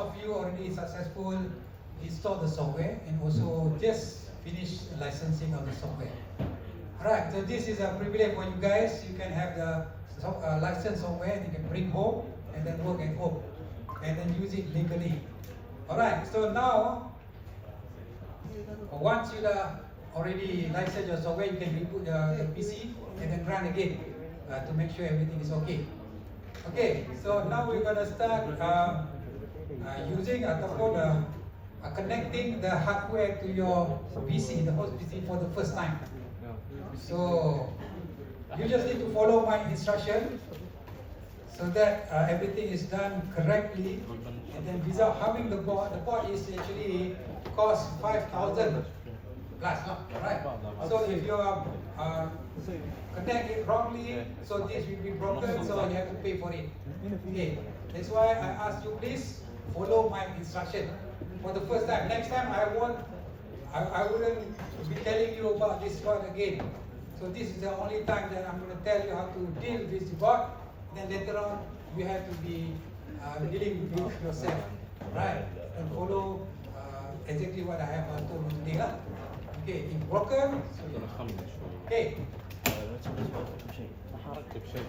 of you already successful install the software and also just finish licensing of the software. Alright, so this is a privilege for you guys. You can have the licensed software you can bring home and then work at home and then use it legally. Alright, so now once you already licensed your software, you can reboot the PC and then run again to make sure everything is okay. Okay, so now we're going to start using ataupun connecting the hardware to your PC, the host PC for the first time. So you just need to follow my instruction so that everything is done correctly, and then without having the board is actually cost 5,000 plus, right? So if you connect it wrongly, so this will be broken, so you have to pay for it. Okay, that's why I ask you, please follow my instruction for the first time. Next time I wouldn't be telling you about this one again. So this is the only time that I'm going to tell you how to deal with the board. Then later on, you have to be dealing with yourself, right? And follow exactly what I have told you today. Okay, if broken, okay.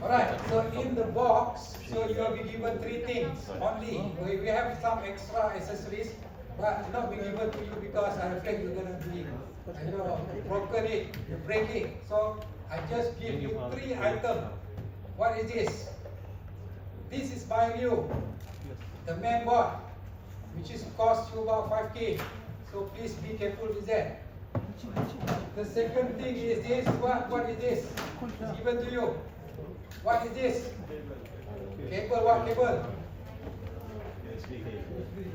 Alright, so in the box, so you will be given 3 things only. We have some extra accessories, but not be given to you because I'm afraid you're going to be broken it, you break it. So I just give you 3 items. What is this? This is by you, the main board, which is cost you about 5K. So please be careful with that. The second thing is this. What is this? It's given to you. What is this? Cable. What cable?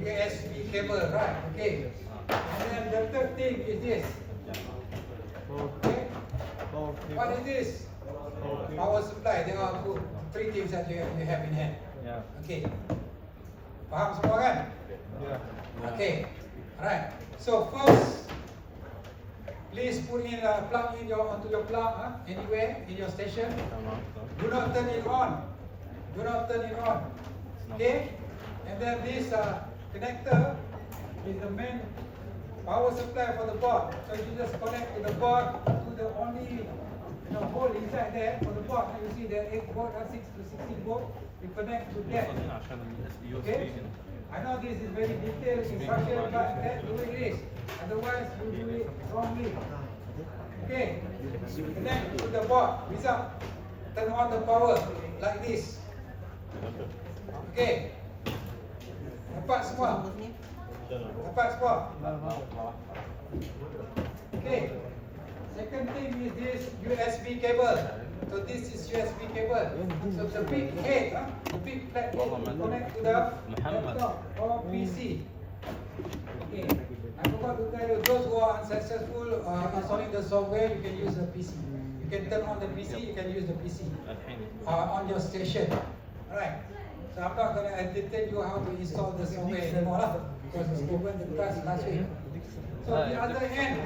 USB cable, right? Okay. And then the third thing is this. Okay. What is this? Power supply. There are 3 things that you have in hand. Okay. Faham semua kan? Okay. Alright. So first, please put in plug in onto your plug anywhere in your station. Do not turn it on. Do not turn it on. Okay? And then this connector is the main power supply for the board. So you just connect to the board to the only hole inside there for the board. You see there 8 volt, 6 to 16 volt. You connect to that. Okay? I know this is very detailed instruction, but that's the way it is. Otherwise, you do it wrongly. Okay, connect to the board without turn on the power like this. Okay, dapat semua? Dapat semua? Okay, second thing is this USB cable. So this is USB cable. So the big head, the big flat head, connect to the laptop or PC. Okay. I forgot to tell you, those who are unsuccessful installing the software, you can use the PC. You can turn on the PC, you can use the PC on your station. Alright. So I'm not going to entertain you how to install the software anymore because it's given the class last week. So the other end,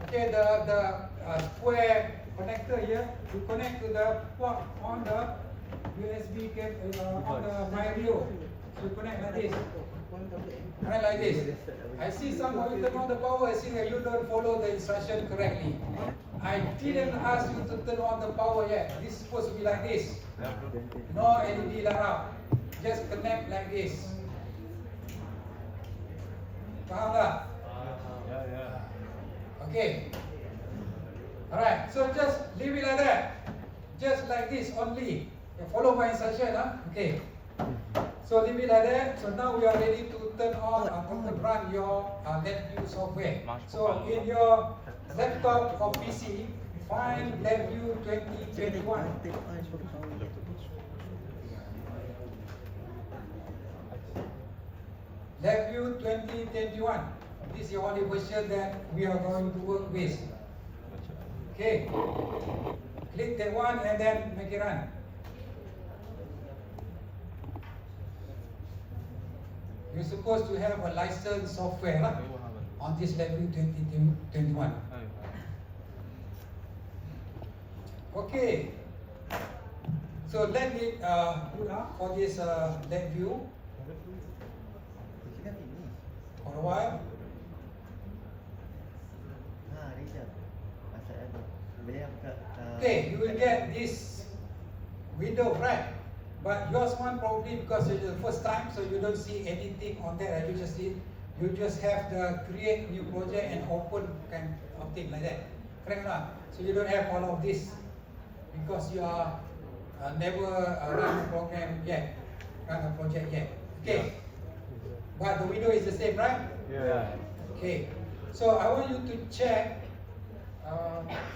okay, the square connector here, you connect to the port on the USB cable on the my radio. So you connect like this. Right, like this. I see some of you turn on the power. I see that you don't follow the instruction correctly. I didn't ask you to turn on the power yet. This is supposed to be like this. No LED light up. Just connect like this. Faham tak? Okay. Alright, so just leave it like that. Just like this only. You follow my instruction, Okay. So leave it like that. So now we are ready to turn on and run your LabVIEW software. So in your laptop or PC, find LabVIEW 2021. LabVIEW 2021. This is the only version that we are going to work with. Okay. Click that one and then make it run. You're supposed to have a licensed software on this LabVIEW 2021. Okay. So let me put up for this LabVIEW. okay, you will get this window, right? But yours one probably because it's the first time, so you don't see anything on there. You just have the create new project and open kind of thing like that. Correct or not? So you don't have all of this because you are never run a program yet, run a project yet. Okay. But the window is the same, right? Yeah. Okay. So I want you to check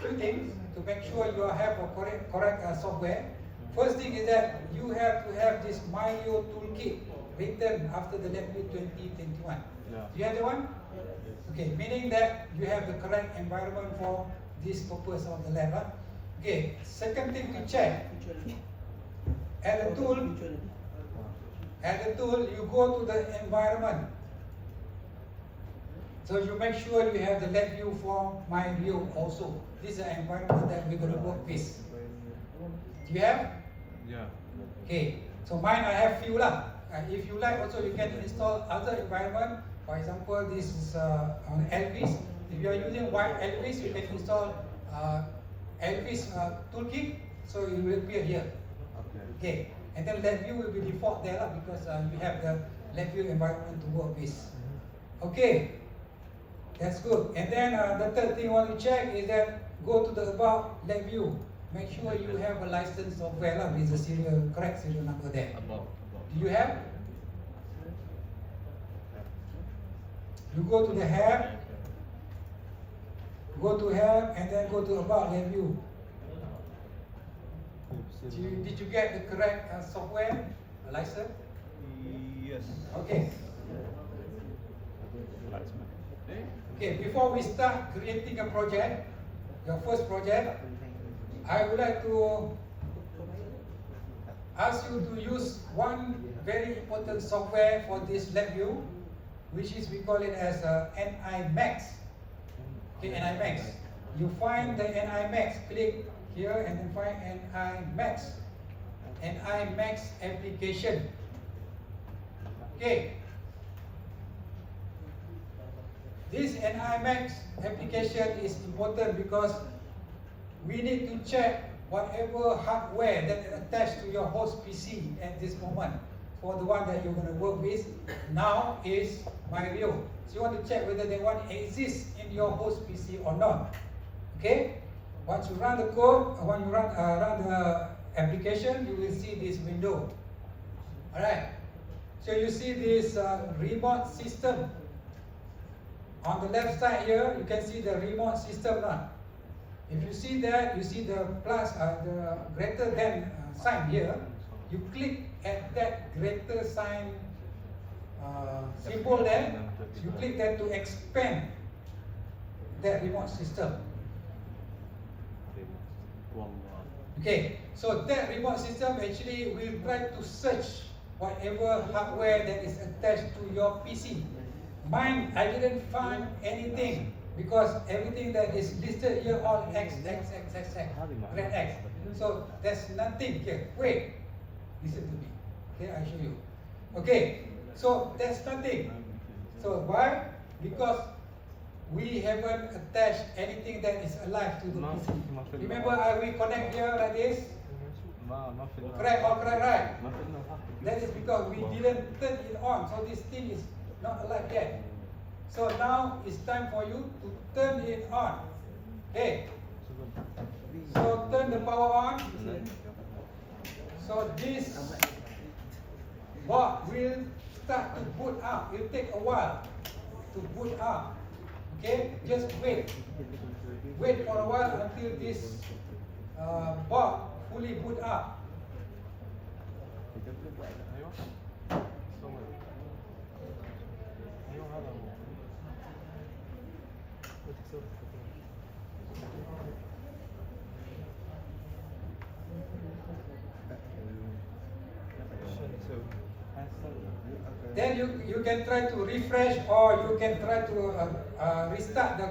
few things to make sure you have a correct software. First thing is that you have to have this Mario toolkit written after the LabVIEW 2021. Yeah. Do you have the one? Okay, meaning that you have the correct environment for this purpose of the lab. Huh? Okay, second thing to check. At the tool, you go to the environment. So you make sure you have the LabVIEW for MyView also. This is the environment that we're going to work with. Do you have? Yeah. Okay, so mine I have few lah. If you like also you can install other environment. For example, this is on Elvis. If you are using white Elvis, you can install Elvis toolkit. So it will appear here. Okay, and then LabVIEW will be default there lah because you have the LabVIEW environment to work with. Okay, that's good. And then the third thing I want to check is that go to the about LabVIEW. Make sure you have a licensed software lah with the correct serial number there. Do you have? You go to the help, and then go to about LabVIEW. Did you get the correct software license? Yes. Okay. Okay, before we start creating a project, your first project, I would like to ask you to use one very important software for this LabVIEW, which is we call it as NIMAX. Okay, NIMAX. You find the NIMAX, click here and then find NIMAX. NIMAX application. Okay. This NIMAX application is important because we need to check whatever hardware that is attached to your host PC at this moment. For the one that you're going to work with now is MyView. So you want to check whether that one exists in your host PC or not. Okay? Once you run the code, when you run the application, you will see this window. Alright. So you see this remote system. On the left side here, you can see the remote system now. If you see that, you see the plus, the greater than sign here. You click at that greater sign symbol there. You click that to expand that remote system. Okay, so that remote system actually will try to search whatever hardware that is attached to your PC. Mine, I didn't find anything because everything that is listed here all X, red X. So there's nothing here. Wait, listen to me. Okay, I'll show you. Okay, so there's nothing. So why? Because we haven't attached anything that is alive to the PC. Remember how we connect here like this? Correct, all correct, right? That is because we didn't turn it on, so this thing is not alive yet. So now it's time for you to turn it on. Okay. So turn the power on. So this board will start to boot up. It will take a while to boot up. Okay, just wait. Wait for a while until this board fully boot up. Then you can try to refresh or you can try to restart the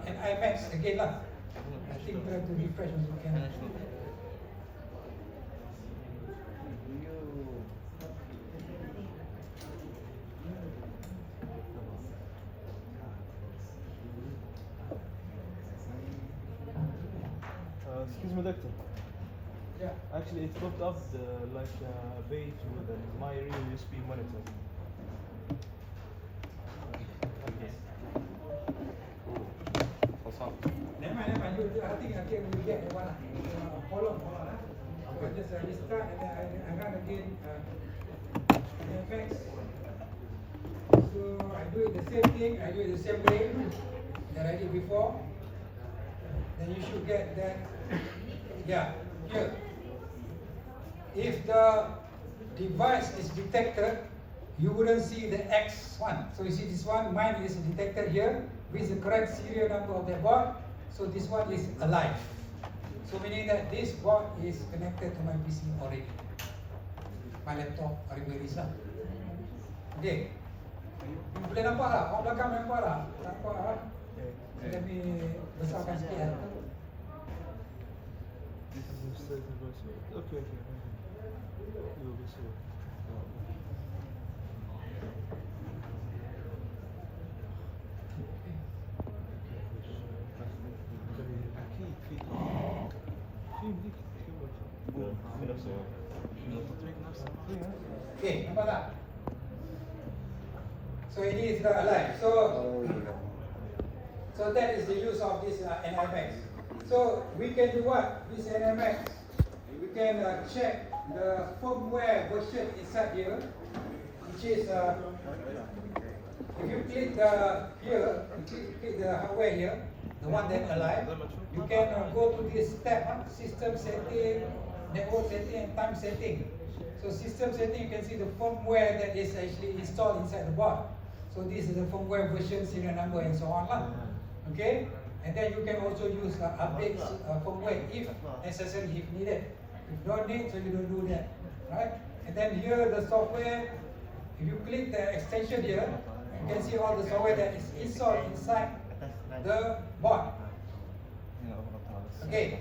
NIMAX again lah. I think try to refresh also can. Excuse me, conductor. Yeah. Actually, it popped up like a page with my real USB monitor. Never mind. I think we get the one. Hold on. I just restart and then I run again. Effects. So I do it the same thing. I do it the same way that I did before. Then you should get that. Yeah. Here. If the device is detected, you wouldn't see the X one. So you see this one, mine is detected here with the correct serial number of the board. So this one is alive. So meaning that this board is connected to my PC already. My laptop already is lah. Okay. Boleh nampak tak? Orang belakang nampak tak? Nampak tak? So let me besarkan sikit. Okay. You'll be sure. Okay, nampak tak? So ini sudah alive. So that is the use of this NIMAX. So we can do what? This NIMAX, we can check the firmware version inside here, which is if you click here, click the hardware here, the one that alive, you can go to this tab, system setting, network setting, and time setting. So system setting, you can see the firmware that is actually installed inside the board. So this is the firmware version, serial number, and so on lah. Okay, and then you can also use update firmware if necessary, if needed. If don't need, so you don't do that, right? And then here the software, if you click the extension here, you can see all the software that is installed inside the board. Okay.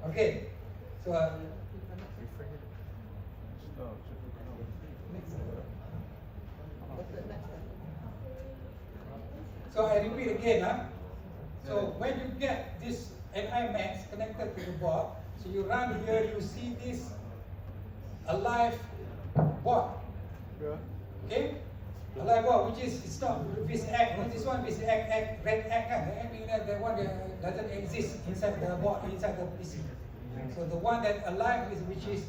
Okay. So I repeat again. So when you get this NIMAX connected to the board, so you run here, you see this alive board. Okay? Alive board, which is it's not this X. This one is X, red X. The one that doesn't exist inside the board, inside the PC. So the one that alive is which is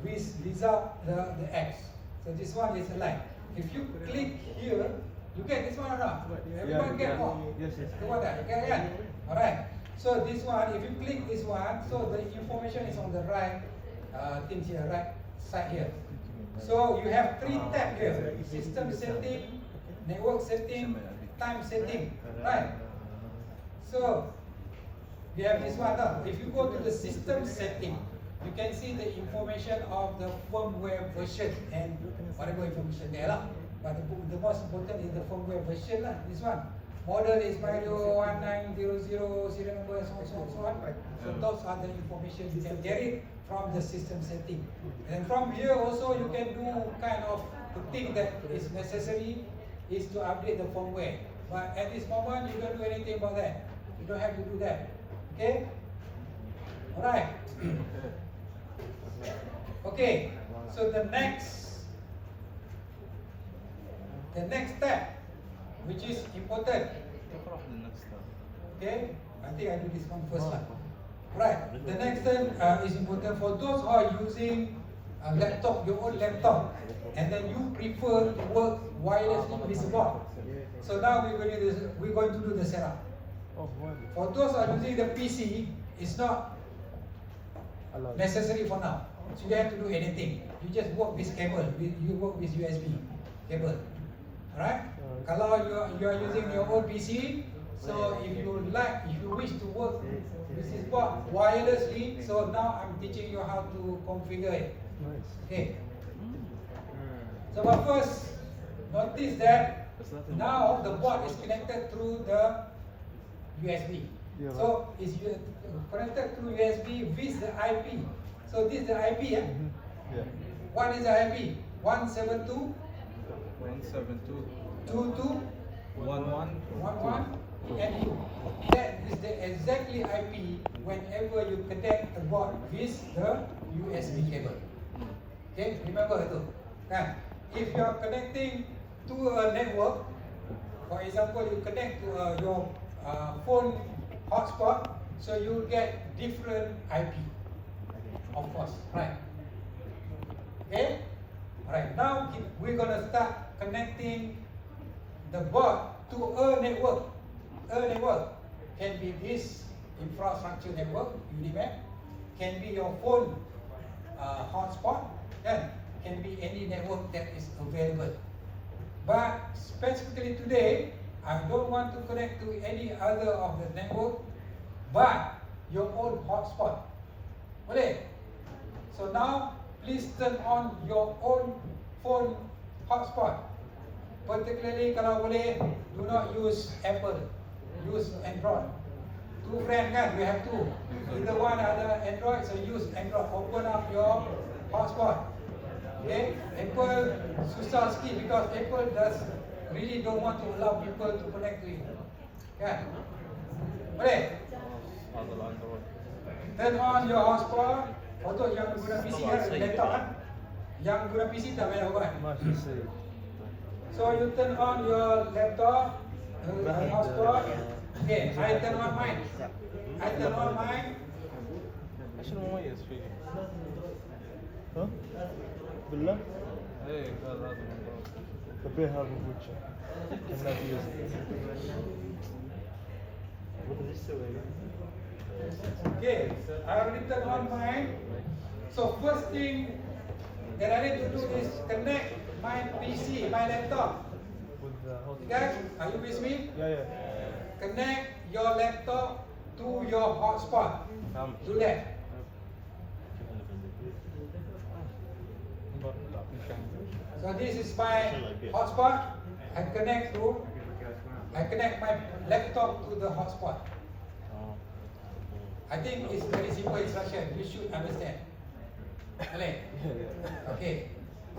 with result the X. So this one is alive. If you click here, you get this one or not? Everyone get more? Yes. The one that, okay, yeah. Alright. So this one, if you click this one, so the information is on the right things here, right side here. So you have three tabs here: system setting, network setting, time setting, right? So we have this one. If you go to the system setting, you can see the information of the firmware version and whatever information there lah. But the most important is the firmware version lah. This one. Model is 1900, serial number, so on. So those are the information you can get it from the system setting. And from here also you can do kind of the thing that is necessary is to update the firmware. But at this moment you don't do anything about that. You don't have to do that. Okay? Alright. Okay. So the next step, which is important. Okay, I think I do this one first. Right, the next thing is important for those who are using a laptop, your own laptop, and then you prefer to work wirelessly with the board. So now we're going to do the setup. For those who are using the PC, it's not necessary for now. So you don't have to do anything. You just work with cable. You work with USB cable. Alright? Kalau you are using your own PC, so if you wish to work with this board wirelessly, so now I'm teaching you how to configure it. Okay. So but first, notice that now the board is connected through the USB. So it's connected through USB with the IP. So this is the IP, yeah? What is the IP? 172 22 11 11 and you. That is the exactly IP whenever you connect the board with the USB cable. Okay, remember itu. Kan? If you are connecting to a network, for example, you connect to your phone hotspot, so you get different IP, of course, right? Okay, alright. Now we're gonna start connecting the board to a network. A network can be this infrastructure network, Unimap, can be your phone hotspot, and can be any network that is available. But specifically today, I don't want to connect to any other of the network, but your own hotspot. Boleh? So now, please turn on your own phone hotspot. Particularly kalau boleh, do not use Apple, use Android. Two friends kan, we have two. Either one ada Android, so use Android. Open up your hotspot. Okay, Apple susah sikit because Apple really don't want to allow people to connect to it. Kan? Boleh? Turn on your hotspot. Untuk yang guna PC kan, laptop kan? Yang guna PC tak payah buat. So you turn on your laptop, hotspot. Okay, I turn on mine. I turn on mine. شنو مميز فيه؟ ها؟ بالله؟ ايه هذا الموضوع. بيها بوجه كنا بيوزن Okay, I already turned on mine. So first thing that I need to do is connect my PC, my laptop. with the hot. Guys, are you with me? Yeah. Connect your laptop to your hotspot. Do that. So this is my hotspot. I connect my laptop to the hotspot. I think it's very simple instruction. You should understand. Boleh? Okay.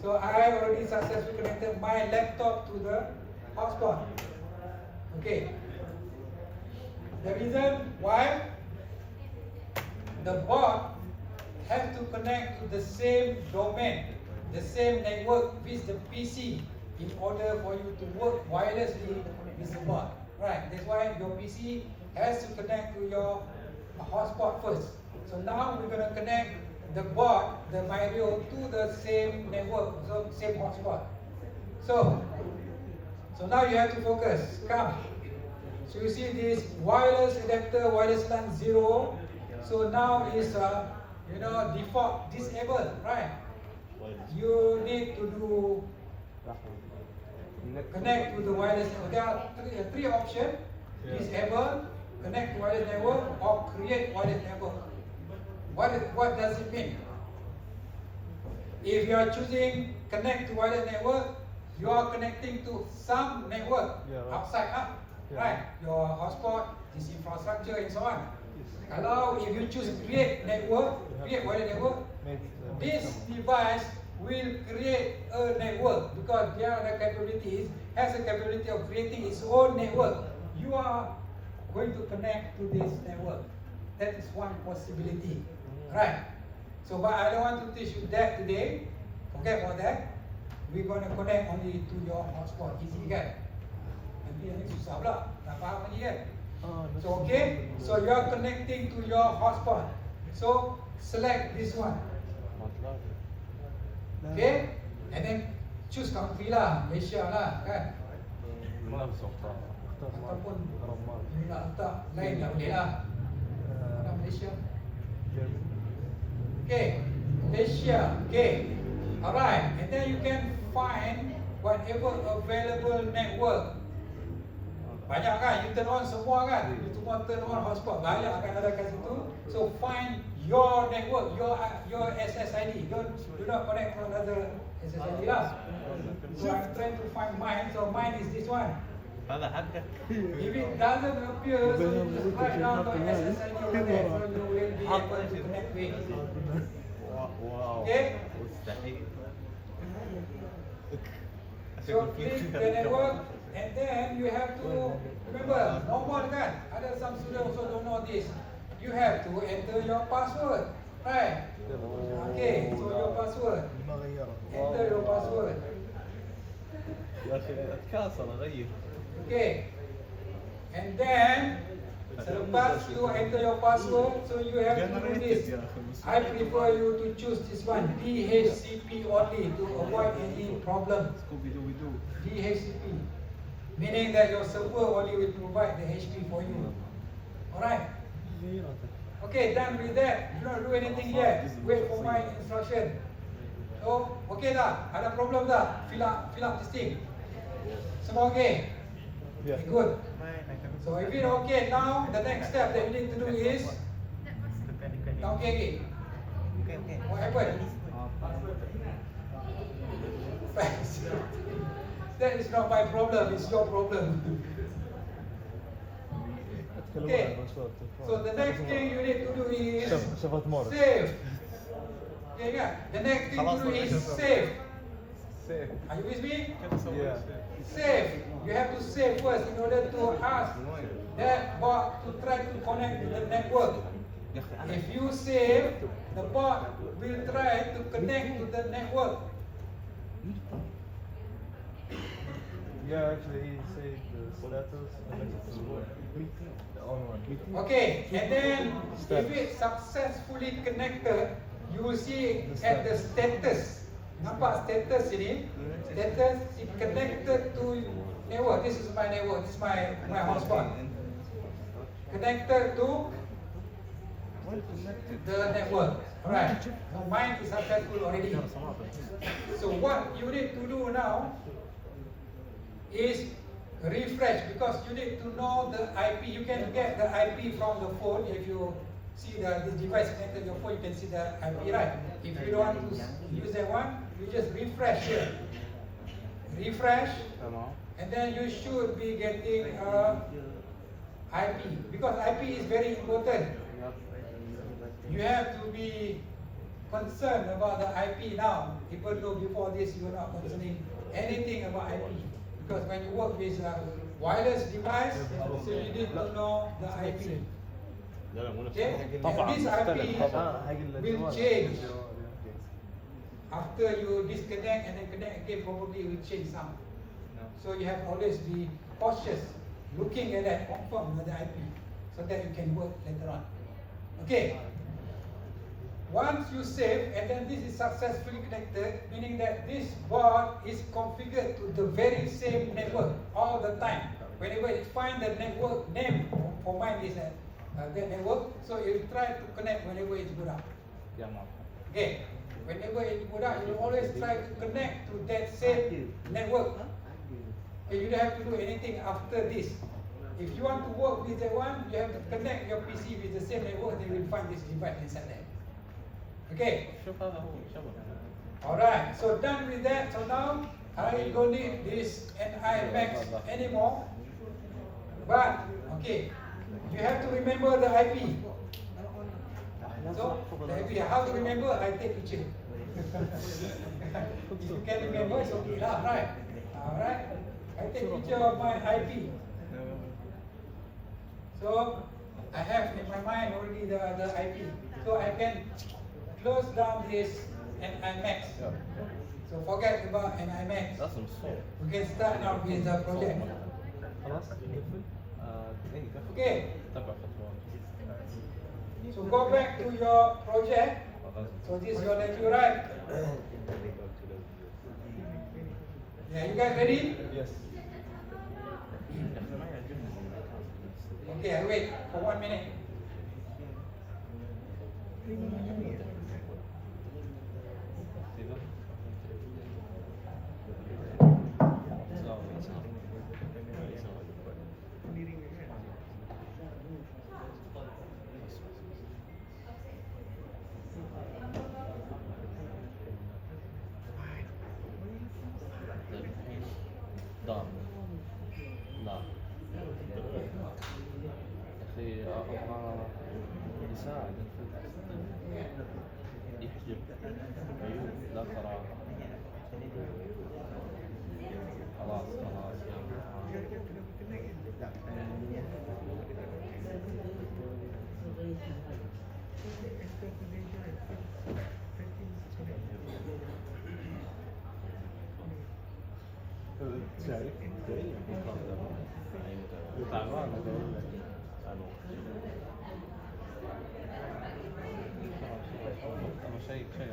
So I already successfully connected my laptop to the hotspot. Okay. The reason why the board has to connect to the same domain, the same network with the PC in order for you to work wirelessly with the board. Right, that's why your PC has to connect to your hotspot first. So now we're going to connect the board, the Mario, to the same network, so same hotspot. So now you have to focus. Come. So you see this wireless adapter, wireless LAN 0. So now is default disabled, right? You need to do connect to the wireless network. There are three options: disable, connect to wireless network, or create wireless network. What does it mean? If you are choosing connect to wireless network, you are connecting to some network outside up, right? Your hotspot, this infrastructure, and so on. Kalau if you choose create network, create wireless network, this device will create a network because there are the capabilities, has the capability of creating its own network. You are going to connect to this network. That is one possibility, right? So, but I don't want to teach you that today. Forget about that. We're going to connect only to your hotspot. Easy kan? Nanti yang ni susah pula. Tak faham lagi kan? So okay, so you are connecting to your hotspot. So select this one. Okay, and then choose country lah, Malaysia lah, kan? Ataupun you nak letak lain tak boleh lah. Mana Malaysia? Okay, Malaysia. Okay, alright, and then you can find whatever available network. Banyak kan, you turn on semua kan, you semua turn on hotspot, banyak akan ada kat situ. So find your network, your SSID. Do not connect to another SSID lah. So I'm trying to find mine. So mine is this one. If it doesn't appear, so you just write down the SSID over there, so you will be able to connect with. Okay. So click the network. and then you have to remember normal kan. Ada some students also don't know this. You have to enter your password, right? Okay, so your password. ما غيره. Enter your password. يا اخي اتكاسل اغير. Okay, and then selepas you enter your password, so you have to do this. I prefer you to choose this one, DHCP only, to avoid any problem. DHCP, meaning that your server only will provide the HP for you. Alright? Okay, done with that. Do not do anything yet. Wait for my instruction. So, okay tak? Ada problem tak? Fill up this thing. Semua okay? Yeah. Okay, good. So if it's okay now, the next step that you need to do is okay. What happened? That is not my problem, it's your problem. Okay. So the next thing you need to do is save. Okay, yeah. The next thing to do is save. Are you with me? Yeah. Save. You have to save first in order to ask that bot to try to connect to the network. If you save, the bot will try to connect to the network. Yeah, actually, he saved the status and the on one. Okay, and then if it's successfully connected, you will see at the status. Nampak status ini? Status is connected to network. This is my network. This is my hotspot. Connected to the network. Alright. Now mine is successful already. So what you need to do now is refresh, because you need to know the IP. You can get the IP from the phone. If you see the device connected to your phone, you can see the IP, right? If you don't want to use that one, you just refresh here. Refresh, and then you should be getting IP, because IP is very important. You have to be concerned about the IP now, even though before this you were not concerning anything about IP. Because when you work with a wireless device, so you need to know the IP. Okay? And this IP will change. After you disconnect and then connect again, probably it will change some. So you have to always be cautious, looking at that, confirm the IP, so that you can work later on. Okay. Once you save, and then this is successfully connected, meaning that this board is configured to the very same network all the time. Whenever it finds the network name, for mine is that network, so it will try to connect whenever it's good up. Okay, whenever it's good up, you will always try to connect to that same network. Okay, you don't have to do anything after this. If you want to work with that one, you have to connect your PC with the same network, then you will find this device inside there. Okay. Alright, so done with that. So now I don't need this NI Max anymore. But okay, you have to remember the IP. So the IP, how to remember? I take picture. If you can remember, it's okay lah, right? Alright. I take picture of my IP. So I have in my mind already the IP. So I can close down this NIMAX. So forget about NIMAX. We can start now with the project. Okay. So go back to your project. So this is your lecture, right? Yeah, you guys ready? Yes. Okay, I wait for 1 minute. لا لا أخي أبغى يساعد يحجب عيوب لا تراها خلاص شايف؟ تعبان أنا شيء في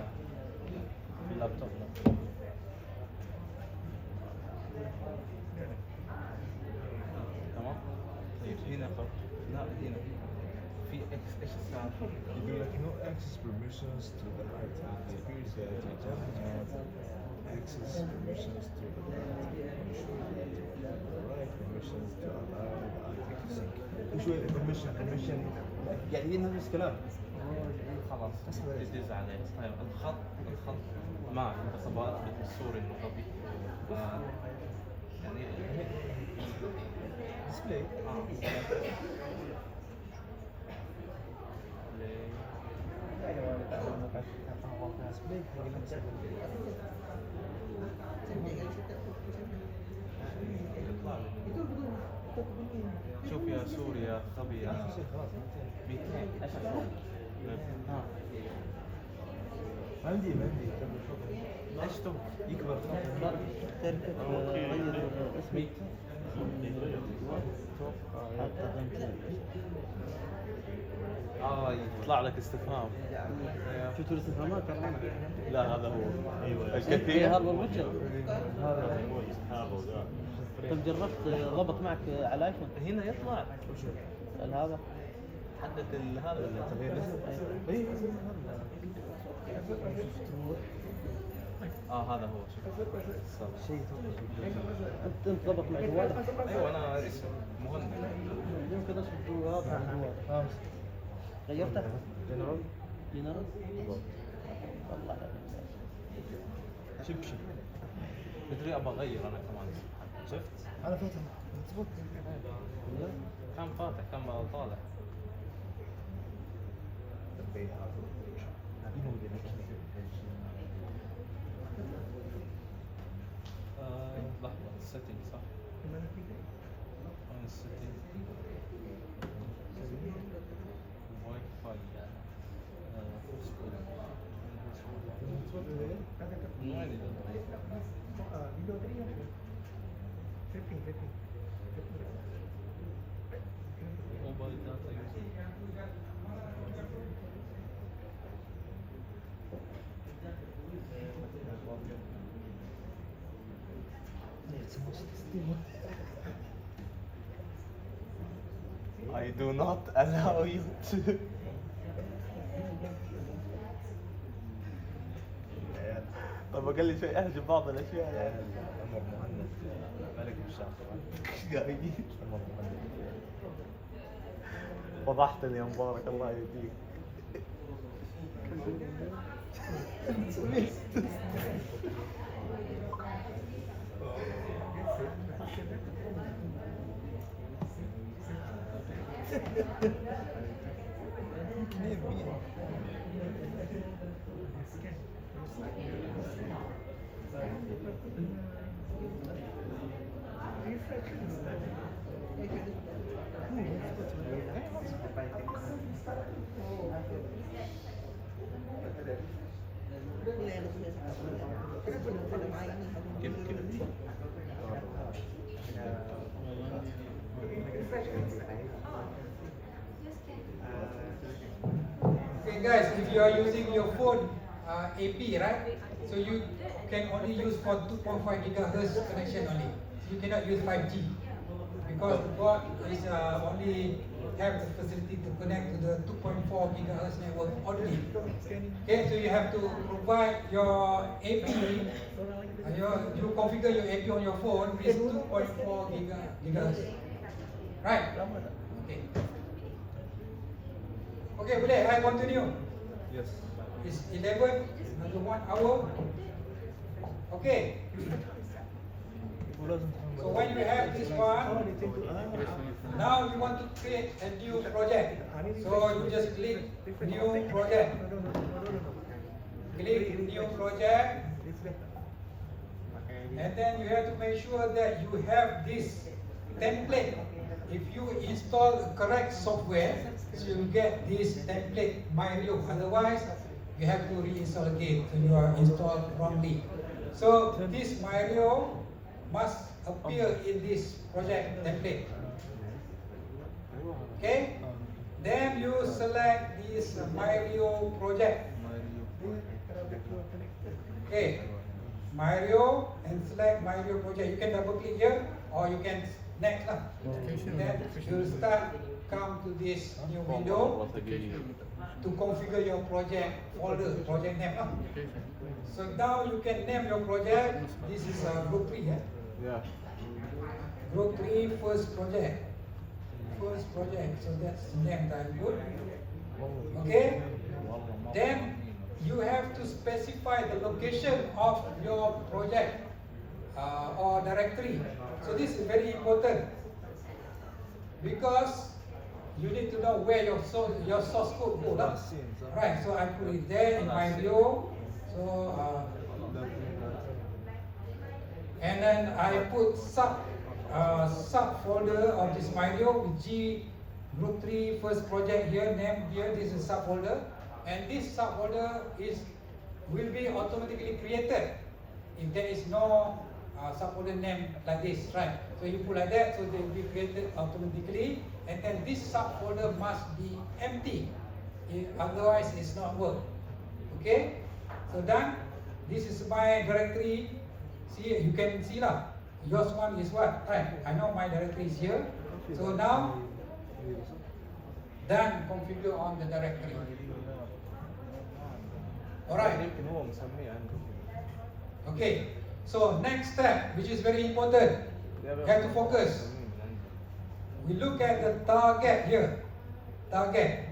اللابتوب تمام؟ طيب هنا لا هنا في اكس ايش صار؟ يقول لك no access permissions to the right. It appears that you don't have access permissions to the right. You should have the right permissions to allow the item to sync. شوي permission يعني نفس الكلام خلاص تدز عليه. طيب الخط ما انت تبغى اثبت الصوري انه غبي يعني display شوف يا سوريا غبي يا 200 ايش عندي ايش تبغى؟ يكبر غير اسمي يطلع لك استفهام. شفتوا الاستفهامات ترى لا هذا هو ايوه هي هذا الوجه هذا هو السحابه وذا طيب جربت ضبط معك على الايفون هنا يطلع هذا حدد هذا هذا هو شوف شيء انت ضبط معك جوالك ايوه انا اسم مهند يمكن اشوف هذا على الجوال غيرته؟ جنرال جنرال؟ والله لا شبشب تدري ابغى اغير انا كمان شفت؟ انا فاتح تضبط كان فاتح كان طالع لحظة السيتنج صح؟ وين السيتنج؟ واي فاي وين موبايل داتا I do not allow you to. طب قال لي شوي احجب بعض الاشياء يعني. عمر مهند ملك الشاطئ قاعدين عمر مهند فضحتني يا مبارك الله يهديك. Okay guys, if you are using your phone AP, right? So you can only use for 2.5 gigahertz connection only. You cannot use 5G because the board is only have the facility to connect to the 2.4 gigahertz network only. Okay, so you have to provide your AP. You configure your AP on your phone with 2.4 gigahertz. Right? Okay. Okay, boleh I continue? Yes. It's 11, another 1 hour. Okay. So when you have this one, now you want to create a new project. So you just click new project. Click new project. And then you have to make sure that you have this template if you install correct software, so you get this template Mario. Otherwise, you have to reinstall again so you are installed wrongly. So this Mario must appear in this project template. Okay? Then you select this Mario project. Okay, Mario and select Mario project. You can double click here or you can next lah. Then you start come to this new window to configure your project folder, project name lah. So now you can name your project. This is group 3 Yeah. Group 3 first project. First project. So that's the name that I put. Okay. Then you have to specify the location of your project or directory. So this is very important because you need to know where your source code goes. Right. So I put it there in my view. So and then I put subfolder of this Mario with G group 3 first project here, name here. This is subfolder. And this subfolder will be automatically created if there is no subfolder name like this, right? So you put like that, so they will be created automatically, and then this subfolder must be empty, otherwise it's not work. Okay? So done. This is my directory. See, you can see lah. Yours one is what? Right? I know my directory is here. So now, done. Configure on the directory. Alright. Okay. So next step, which is very important, you have to focus. We look at the target here. Target.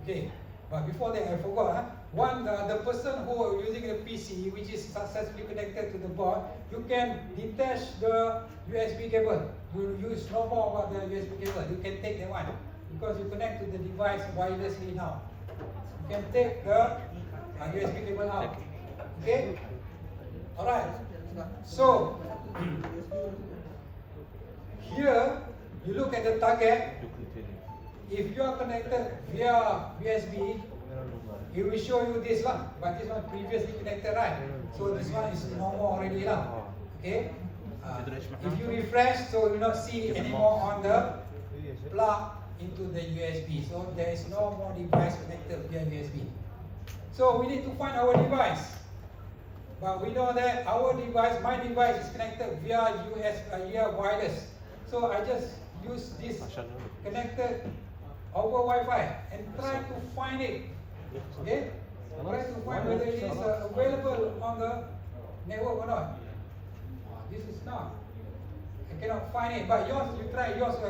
Okay. But before that, I forgot. One, the person who is using the PC, which is successfully connected to the board, you can detach the USB cable. You use no more about the USB cable. You can take that one because you connect to the device wirelessly now. You can take the USB cable out. Okay? Alright. So, here, you look at the target. If you are connected via USB, it will show you this lah. But this one previously connected, right? So this one is no more already lah. Okay? If you refresh, so you will not see anymore on the plug into the USB. So there is no more device connected via USB. So we need to find our device. But we know that our device, my device is connected via via wireless. So I just use this connected over Wi-Fi and try to find it. Okay? Try to find whether it is available on the network or not. This is not. I cannot find it. But yours, you try yours.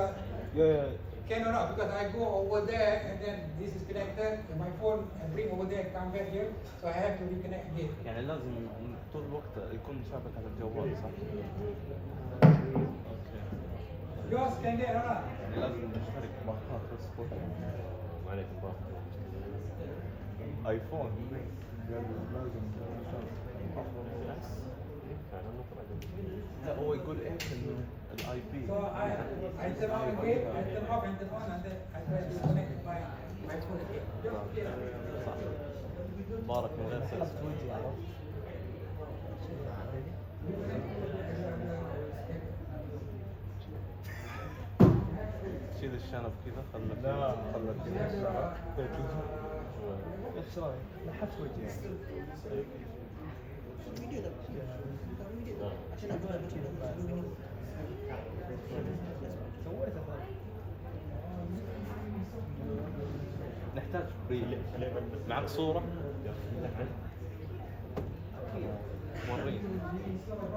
Can or not? Because I go over there and then this is connected and my phone I bring over there, come back here, so I have to reconnect again. يعني لازم طول الوقت يكون مشابك على الجوال صح؟ Yours can get or not? يعني لازم نشترك باقات بس ما عليك باقة ايفون لازم لا هو يقول ايش انه الاي بي. So I turn on again, I turn off and turn on and then I try to connect my phone again. بارك من غير سلس. شيل الشنب كذا خلك. لا خلك كذا ايش رايك؟ لحفت وجهي نحتاج معك صورة؟ وريني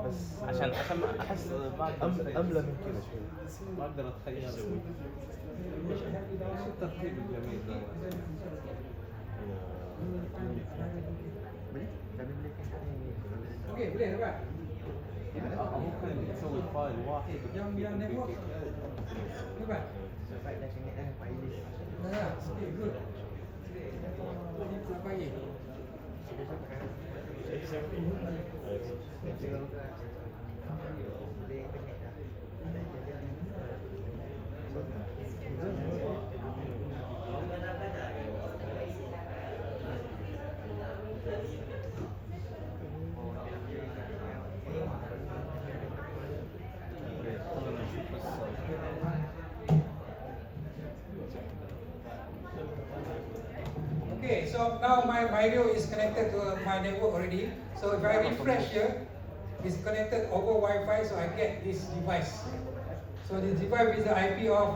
بس عشان ما احس ما اقدر املى من كذا شوي ما اقدر اتخيل ايش الترتيب الجميل ده. Okay, boleh dapat. ممكن تسوي فايل واحد Yang network. Dapat. Dah, okay, good. Ini apa lagi? خلنا نشوف الصوت. Okay, so now my radio is connected to my network already. So if I refresh here, it's connected over Wi-Fi, so I get this device. So this device is the IP of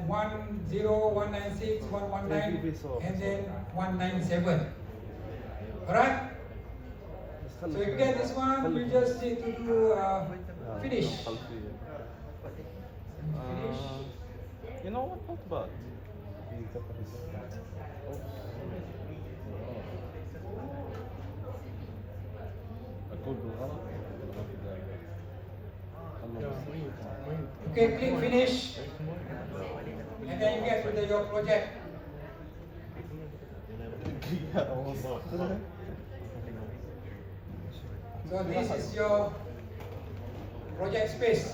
10.196.119 and then 197. Alright? So if you get this one, you just need to do finish. خلفية. You know what about أقول بالغلط Okay, click finish. And then you get to your project. So this is your project space.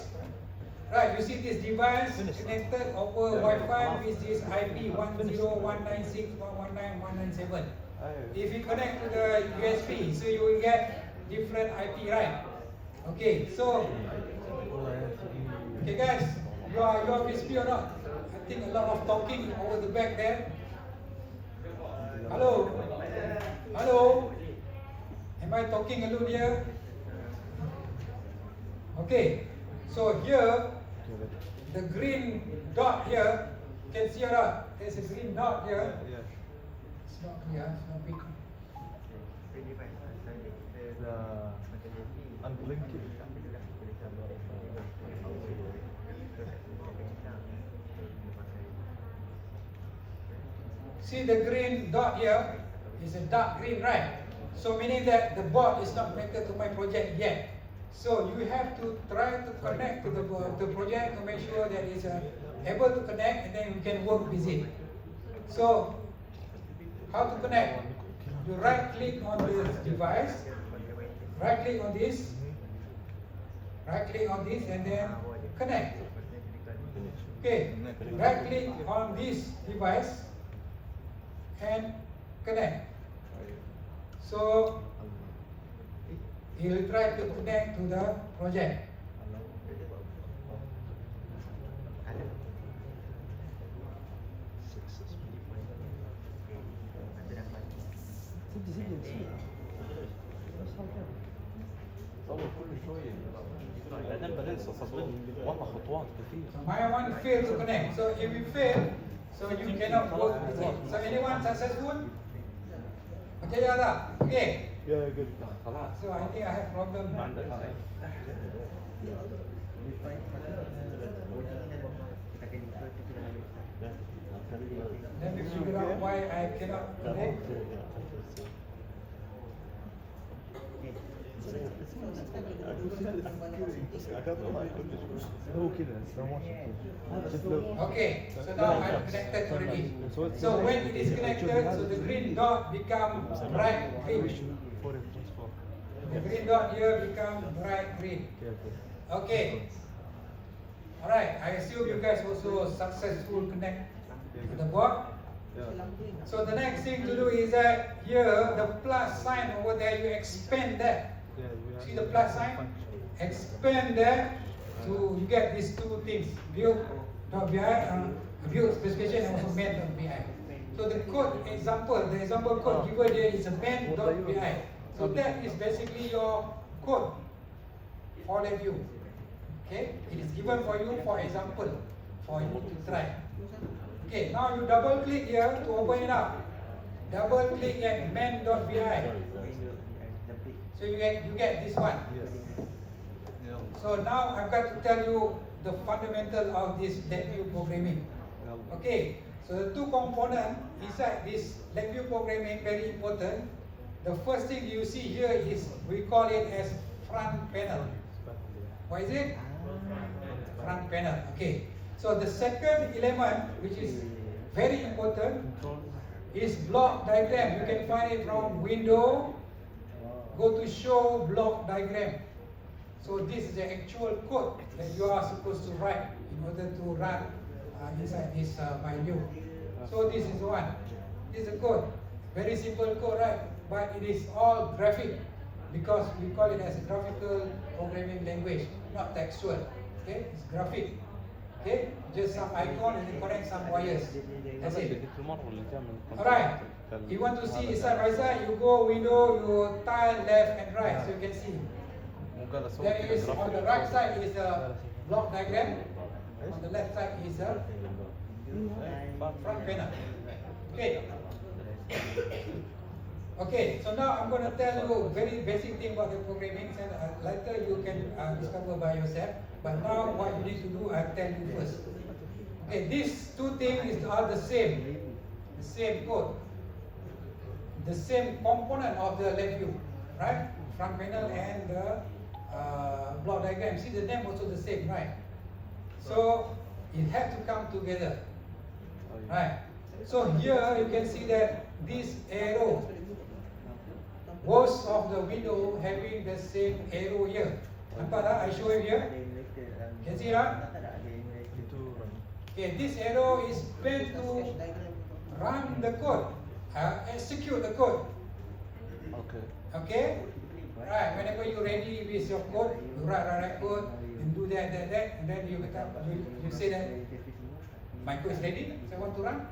Right, you see this device connected over Wi-Fi with this IP 10.196.119.197. If you connect to the USB, so you will get different IP, right? Okay, so okay guys, you are with me or not? I think a lot of talking over the back there. Hello? Hello? Am I talking alone here? Okay, so here, the green dot here, you can see or not? There's a green dot here. It's not here, it's not big. Unblinking. See the green dot here is a dark green, right? So meaning that the board is not connected to my project yet. So you have to try to connect to the project to make sure that it's able to connect, and then we can work with it. So how to connect? You right click on this device, right click on this, and then connect. Okay, right click on this device and connect. So he will try to connect to the project. صور كل شوية بعدين بننسى صدقني والله خطوات كثير. My one failed to connect. So if you fail, so you cannot work with it. So anyone successful? Okay, yeah, okay. Yeah, good. خلاص So I think I have problem. ما عندك شيء. Let me figure out why I cannot connect. هو كده slow motion. Just look. Okay, so now I'm connected already. So when it is connected, so the green dot become bright green. The green dot here become bright green. Okay. Alright, I assume you guys also successful connect to the board. So the next thing to do is that here the plus sign over there, you expand that. See the plus sign? Expand that to you get these two things, build.bi, build specification and also main.bi. So the code example, the example code given here is a main.bi. So that is basically your code for review. Okay, it is given for you for example, for you to try. Okay, now you double click here to open it up. Double click at main.bi. So you get this one. So now I've got to tell you the fundamental of this LabVIEW programming. Okay, so the two components inside this LabVIEW programming very important. The first thing you see here is we call it as front panel. What is it? Front panel. Okay. So the second element, which is very important, is block diagram. You can find it from window. Go to show block diagram. So this is the actual code that you are supposed to write in order to run inside this menu. So this is the one. This is the code. Very simple code, right? But it is all graphic because we call it as a graphical programming language, not textual. Okay, it's graphic. Okay, just some icon and then connect some wires. That's it. Alright. You want to see side by side, you go window, you tile left and right, so you can see. There is on the right side is a block diagram. On the left side is a front panel. Okay. Okay, so now I'm going to tell you a very basic thing about the programming, and later you can discover by yourself. But now what you need to do, I'll tell you first. Okay, these two things are the same code, the same component of the left view, right? Front panel and the block diagram. See, the name also the same, right? So it had to come together, right? So here you can see that this arrow, most of the window having the same arrow here. Nampak tak? I show you here. Can see that? Okay, this arrow is meant to run the code, execute the code. Okay. Okay? Right, whenever you're ready with your code, you write code, and do that, and then you say that my code is ready, so I want to run,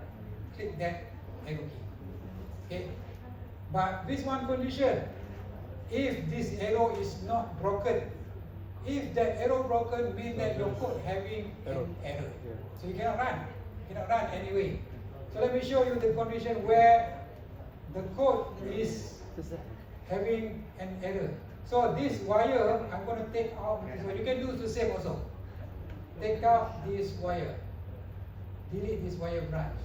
click that arrow key. Okay? But this one condition, if this arrow is not broken, if that arrow broken means that your code having an error. So you cannot run anyway. So let me show you the condition where the code is having an error. So this wire, I'm going to take out, so you can do the same also. Take out this wire, delete this wire branch.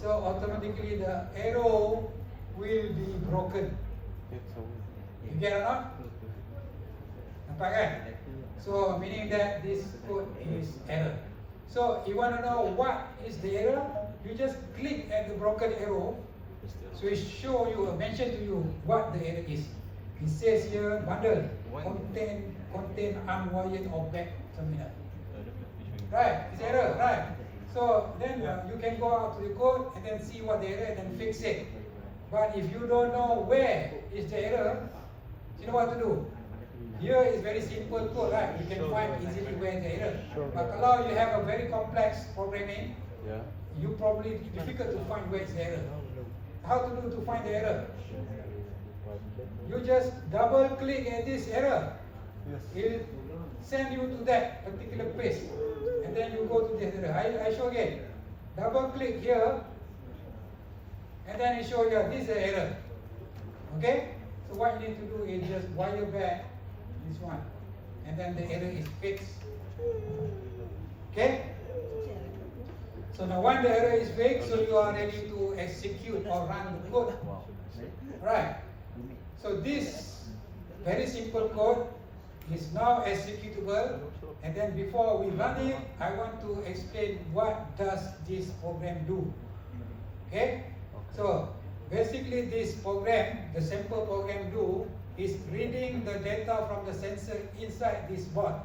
So automatically the arrow will be broken. You get or not? Nampak kan? So meaning that this code is error. So you want to know what is the error? You just click at the broken arrow. So it show you, mention to you what the error is. It says here bundle contain unwired or back terminal. Right, it's error, right? So then you can go out to the code and then see what the error and then fix it. But if you don't know where is the error, you know what to do. Here is very simple code, right? You can find easily where the error. But kalau you have a very complex programming, you probably difficult to find where is the error. How to do to find the error? You just double click at this error. It will send you to that particular place, and then you go to the error. I show again. Double click here, and then it show you this is the error. Okay? So what you need to do is just wire back this one, and then the error is fixed. Okay? So now when the error is fixed, so you are ready to execute or run the code. Right. So this very simple code is now executable, and then before we run it, I want to explain what does this program do. Okay? So basically this program, the simple program do is reading the data from the sensor inside this board.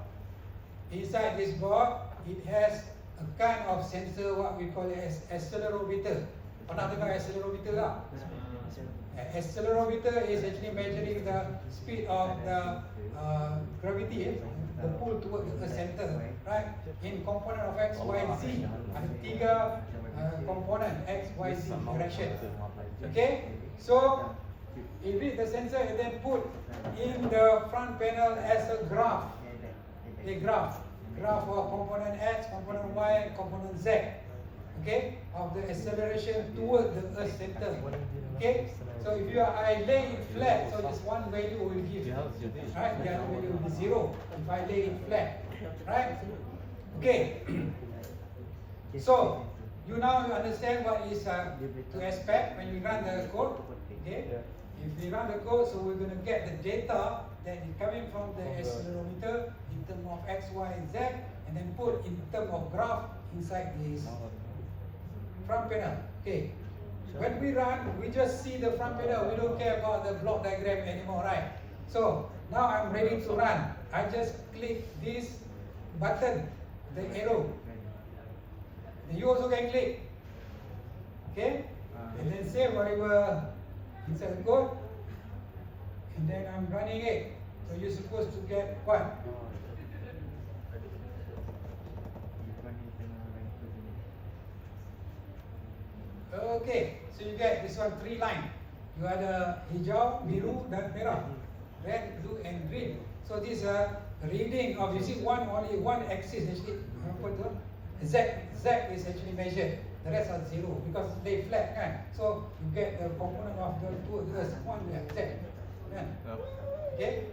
Inside this board, it has a kind of sensor, what we call as accelerometer. Pernah dengar accelerometer tak? Accelerometer is actually measuring the speed of the gravity, the pull towards the center, right? In component of X, Y, Z, ada tiga component X, Y, Z direction. Okay, so it read the sensor and then put in the front panel as a graph. A graph of component X, component Y, component Z. Okay, of the acceleration toward the Earth center. Okay, so if I lay it flat, so just one value will give, right? The other value will be 0 if I lay it flat, right? Okay. So you now understand what is to expect when we run the code. Okay, if we run the code, so we're going to get the data that is coming from the accelerometer in terms of X, Y, and Z, and then put in terms of graph inside this front panel. Okay. When we run, we just see the front panel. We don't care about the block diagram anymore, right? So now I'm ready to run. I just click this button, the arrow. Then you also can click. Okay? And then save whatever inside the code. And then I'm running it. So you're supposed to get what? Okay, so you get this one 3 line. You ada hijau, biru dan merah. Red, blue and green. So this reading of, you see only one axis actually, apa tu? Z is actually measured. The rest are 0 because they flat kan. So you get the component of the two one Z. Kan? Okay?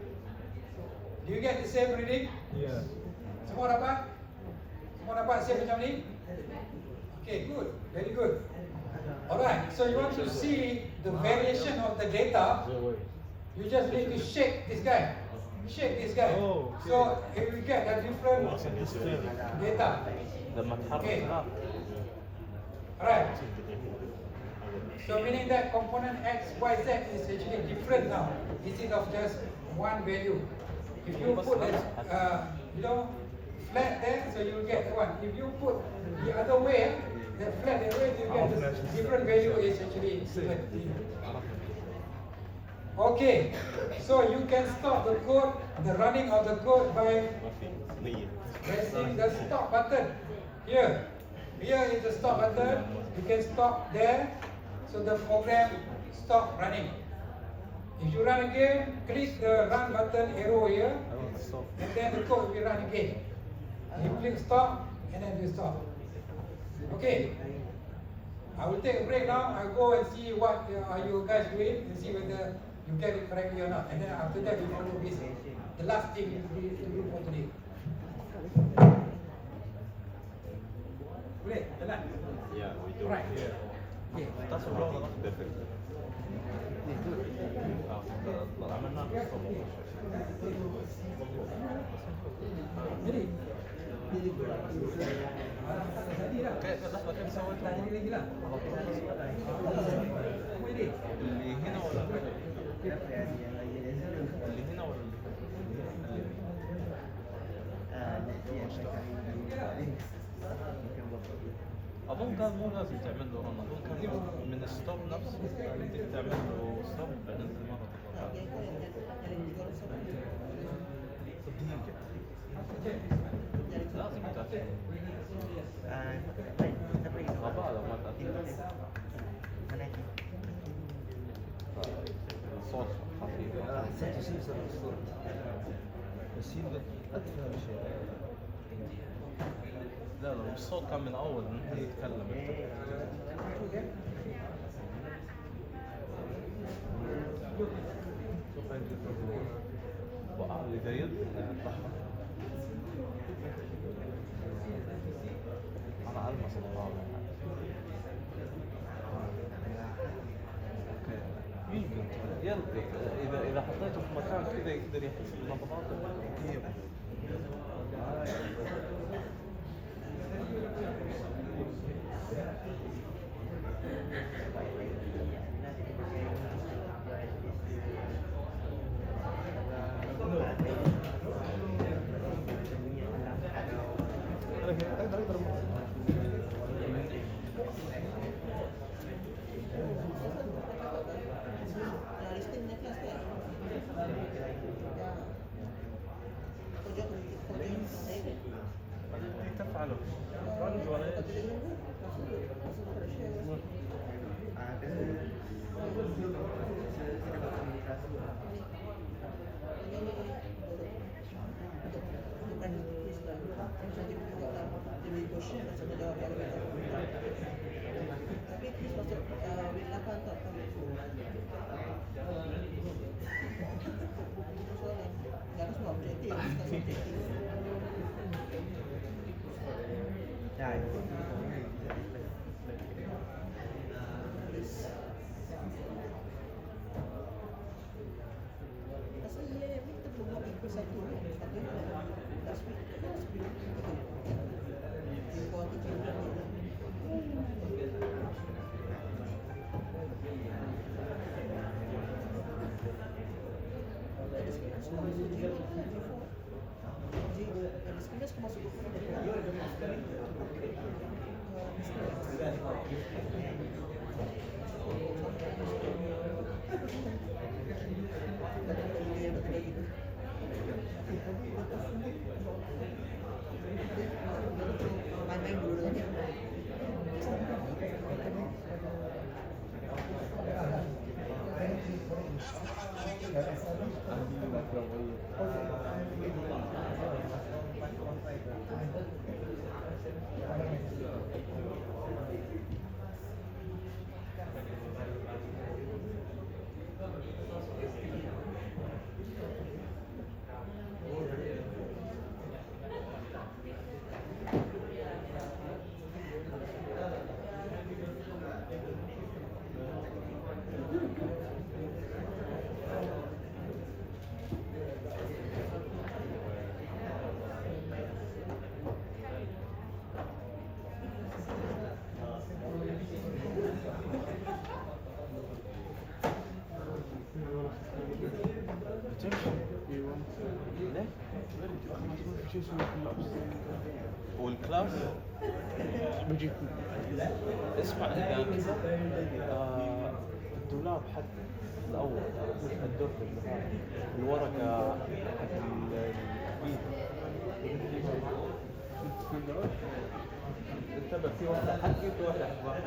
Do you get the same reading? Yeah. Semua dapat? Semua dapat same macam ni? Okay, good. Very good. Alright, so you want to see the variation of the data, you just need to shake this guy. Shake this guy. Oh, okay. So it will get a different data. لما تحرك Okay. هناك Alright. So meaning that component X, Y, Z is actually different now, instead of just one value. If you put it, flat there, so you will get one. If you put the other way, the flat the way, you get the different value is actually different. Okay, so you can stop the code, the running of the code by pressing the stop button. Here is the stop button. You can stop there, so the program stop running. If you run again, click the run button arrow here, and then the code will run again. You click stop, and then you stop. Okay. I will take a break now. I'll go and see what are you guys doing and see whether you get it correctly or not. And then after that, we follow this. The last thing we do for today. Boleh? Jalan? Yeah, we do. Right. Yeah. Okay. تصل لغة Perfect. عملنا Jadi, كيف لحظة كيف سويتها؟ lagi lah. اللي هنا ولا اللي هنا ولا أظن كان مو لازم تعمل له رن، أظن كان من الستوب نفسه بدك تعمل له ستوب بعدين مرة تضغط لازم تأثر غباء لو ما تأثر الصوت خفيف أحسنت شيء صار الصوت بس يبقى أدفع شيء. لا لا الصوت كان من أول من هي يتكلم إذا يدخل أنا ألمس الله يمكن يلقط إذا حطيته في مكان كذا يقدر يحس بنبضات القلب. تفعله رنج ولا ايش؟ والكلاس بجيب اسمع إذا كذا الدولاب حق الأول الدرج اللي هذا الورقة حق الإيد انتبه في واحدة حقي وفي واحدة حق واحد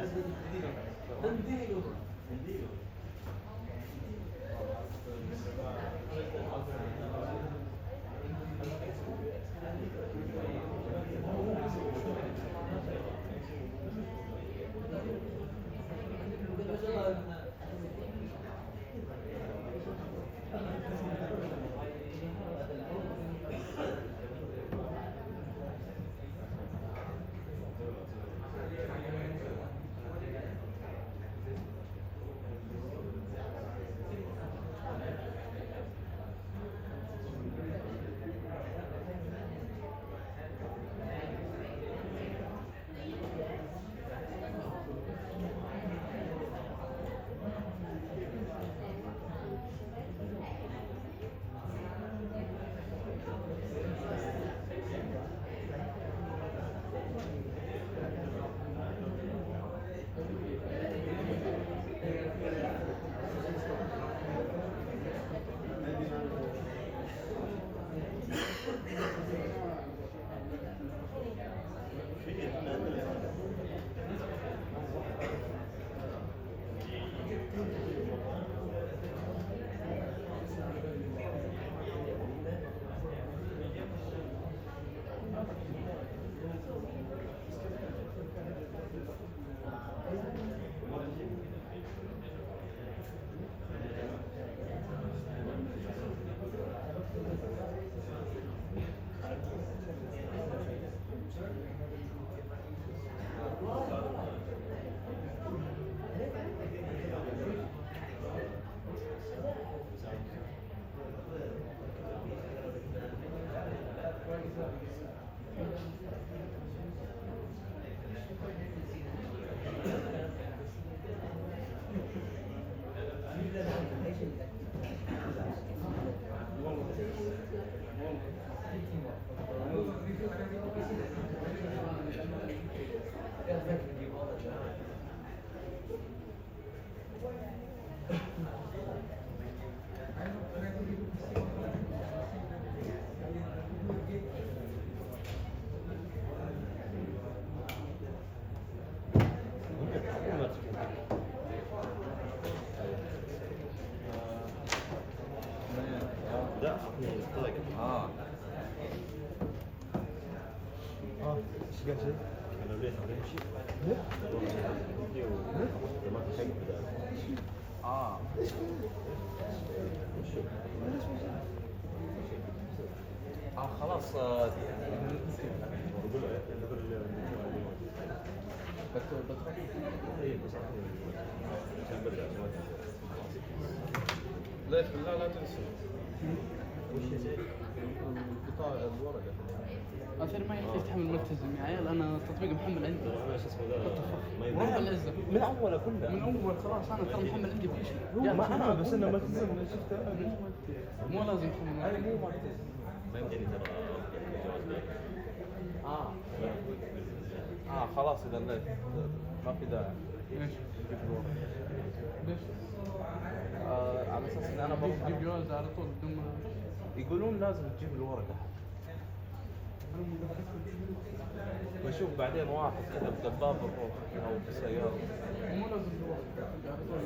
ايش قاعد شيء؟ انا ليه نمشي؟ ليه؟ ما تحق خلاص ليش بالله لا تنسى البطاقة الورقة أثر ما يحتاج تحمل ملتزم يا عيال أنا تطبيق محمل عندي من العزة من اول كله من أول خلاص أنا ترى محمل عندي كل شيء ما انا بس انا ملتزم شفته مو لازم تحمل انا مو ملتزم ما يمديني ترى الجواز بيت. خلاص اذا لا ما في داعي. ليش؟ نجيب الورقة. ليش؟ على اساس ان انا تجيب جواز على طول بدون ما يقولون لازم تجيب الورقة. بشوف بعدين واحد كذا بدباب الروح او بسيارة. مو لازم تروح على طول.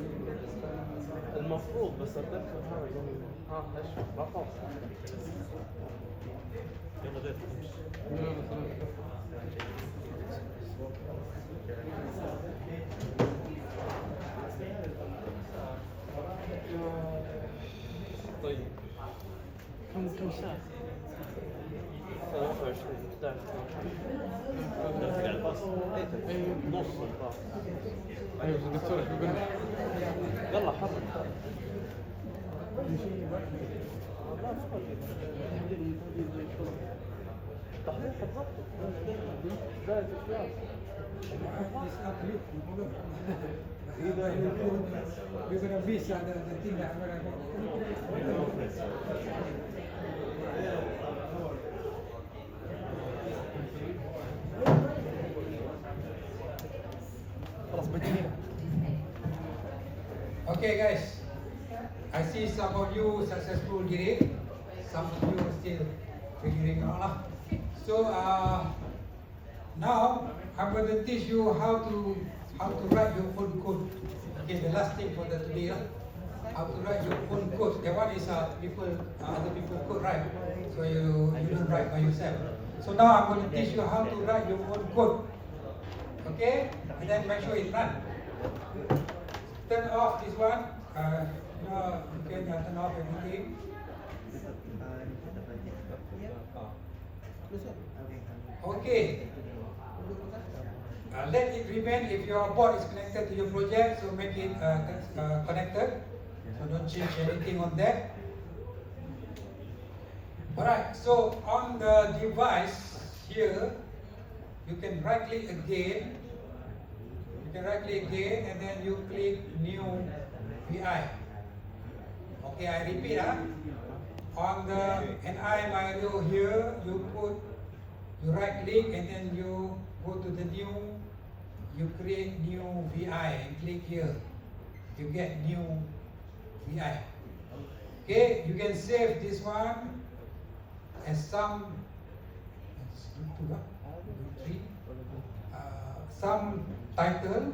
المفروض بس اتذكر هذا ايش رقم. يلا ديت يلا سلام. طيب كم ساعة؟ 23 11 12 على الباص. نص الباص. ايوه الدكتور ايش بيقول لك؟ يلا حرك. تحضير بالضبط. بداية الكلاس. We're gonna miss the thing that I'm gonna Okay guys, I see some of you successful did it, some of you are still figuring out lah. So now I'm going to teach you how to write your own code. Okay, the last thing for the today lah. How to write your own code. That one is other people code, right? So you don't write by yourself. So now I'm going to teach you how to write your own code. Okay, and then make sure it run. Turn off this one. You can turn off everything. Okay. Let it remain if your board is connected to your project, so make it connected. So don't change anything on that. Alright, so on the device here, you can right click again. And then you click new VI. Okay, I repeat. On the NI Mario here, you right click and then you go to the new, you create new VI and click here. You get new VI. Okay, you can save this one as some title,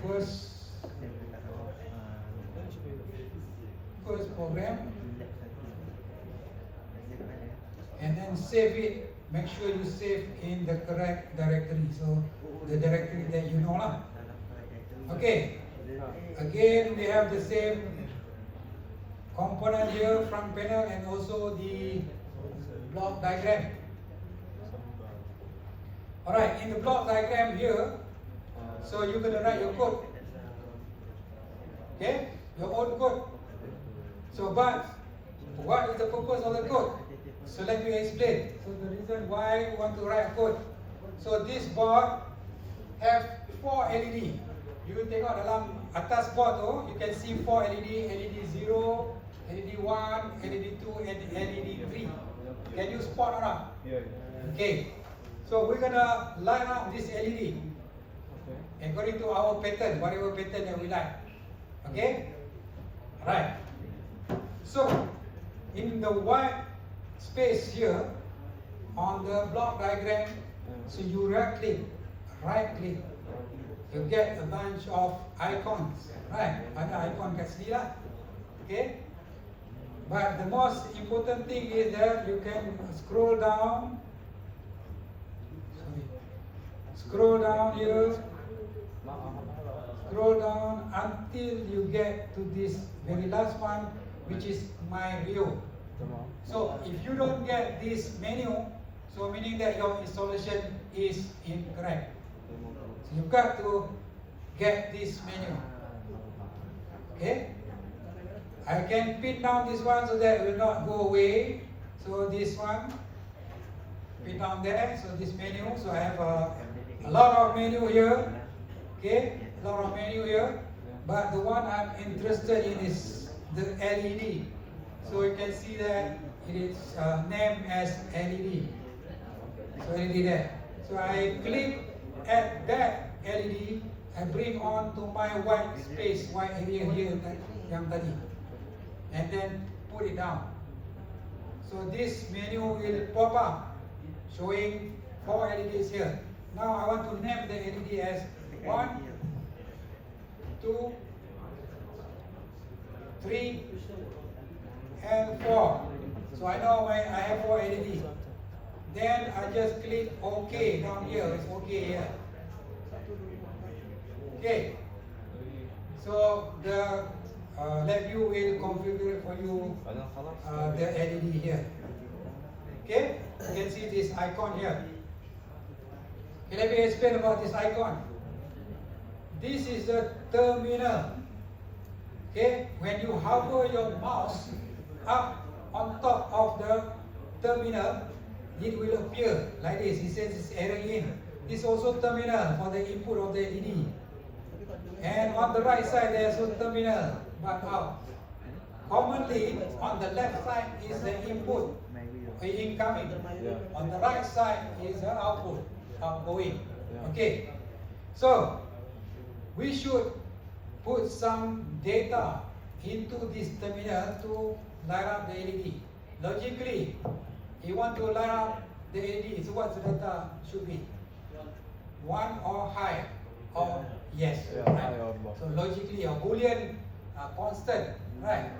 first program, and then save it. Make sure you save in the correct directory, so the directory that you know lah. Okay, again we have the same component here, front panel, and also the block diagram. Alright, in the block diagram here, so you're going to write your code. Okay, your own code. So, but what is the purpose of the code? So let me explain. So the reason why we want to write a code. So this board have 4 LED. You tengok dalam atas board tu, you can see 4 LED, LED 0, LED 1, LED 2, and LED 3. Can you spot or not? Yeah. Okay. So we're gonna line up this LED according to our pattern, whatever pattern that we like. Okay? Right. So in the white space here on the block diagram, so you right click, you get a bunch of icons, right? Ada icon kat sini lah. Okay? But the most important thing is that you can scroll down here, scroll down until you get to this very last one, which is my view. So if you don't get this menu, so meaning that your installation is incorrect. So you've got to get this menu. Okay? I can pin down this one so that it will not go away. So this one, pin down there, so this menu, so I have a lot of menu here. Okay, a lot of menu here. But the one I'm interested in is the LED. So you can see that it is named as LED. So LED there. So I click at that LED, I bring on to my white space, white area here yang tadi, and then put it down. So this menu will pop up, showing 4 LEDs here. Now I want to name the LED as 1, 2, 3, and 4. So I know I have 4 LEDs. Then I just click OK down here. It's OK here. Okay. So the lab view will configure for you the LED here. Okay. You can see this icon here. Okay, let me explain about this icon. This is the terminal. Okay. When you hover your mouse up on top of the terminal, it will appear like this. It says it's error in. This is also terminal for the input of the LED. And on the right side there's a terminal but out. Commonly on the left side is the input, incoming. On the right side is the output, outgoing. Okay. So we should put some data into this terminal to light up the LED. Logically, you want to light up the LED, so what the data should be? 1 or higher, or yes, right? So logically, a Boolean constant, right?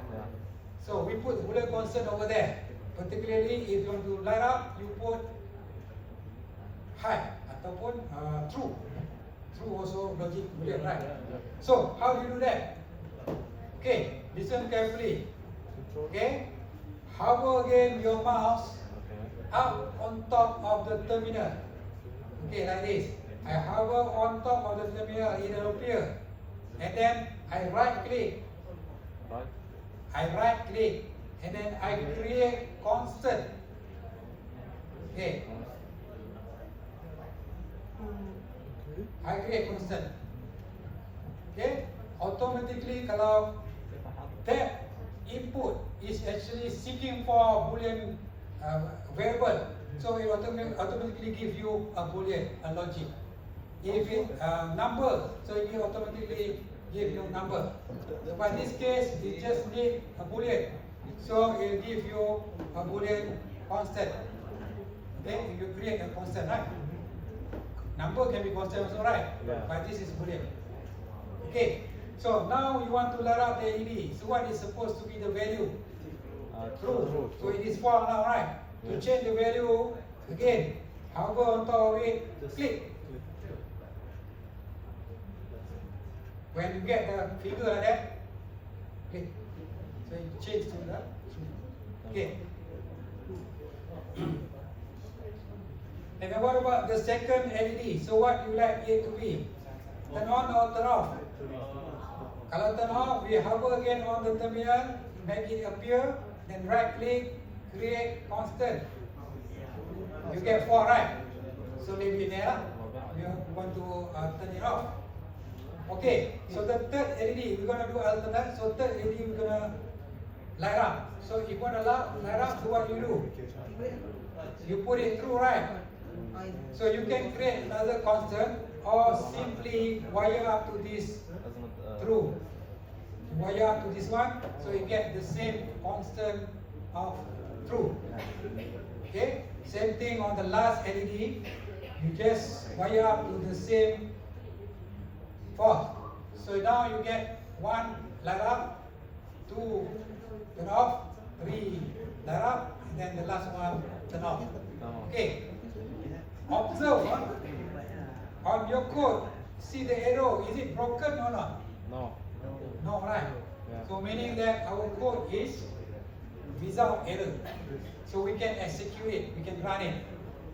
So we put Boolean constant over there. Particularly, if you want to light up, you put high ataupun true. True also logic Boolean, right? So how do you do that? Okay, listen carefully. Okay, hover again your mouse up on top of the terminal. Okay, like this. I hover on top of the terminal, it will appear. And then I right click. And then I create constant. Okay. I create constant. Okay. Automatically kalau that input is actually seeking for Boolean variable, so it automatically give you a Boolean, a logic. If it number, so it will automatically give you number. So by this case, you just need a Boolean, so it will give you a Boolean constant. Okay, you create a constant, right? Number can be constant also, right? But this is Boolean. Okay, so now you want to light up the LED. So what is supposed to be the value? True. So it is 4 now, right? To change the value, again, hover on top of it, click. When you get the figure like that, click. So you change to the okay. And then what about the second LED? So what you like it to be? Turn on or turn off? Kalau turn off, we hover again on the terminal, make it appear, then right click, create constant. You get 4, right? So leave it there. You want to turn it off. Okay, so the third LED, we're going to do alternate. So third LED, we're going to light up. So if you want to light up, so what you do? You put it through, right? So you can create another constant or simply wire up to this through. Wire up to this one, so you get the same constant of through. Okay, same thing on the last LED. You just wire up to the same fourth. So now you get 1 light up, 2 turn off, 3 light up, and then the last one turn off. Okay. Observe on your code. See the arrow. Is it broken or not? No. No, right? So meaning that our code is without error. So we can execute it. We can run it.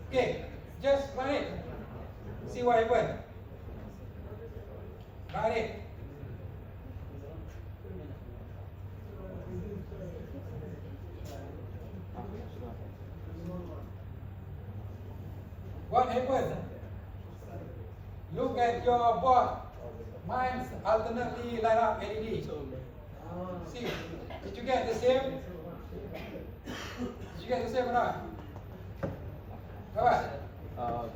Okay. Just run it. See what happens. Run it. What happened? Look at your board. Mine alternately light up LED. See, did you get the same? You get the same or not? Alright.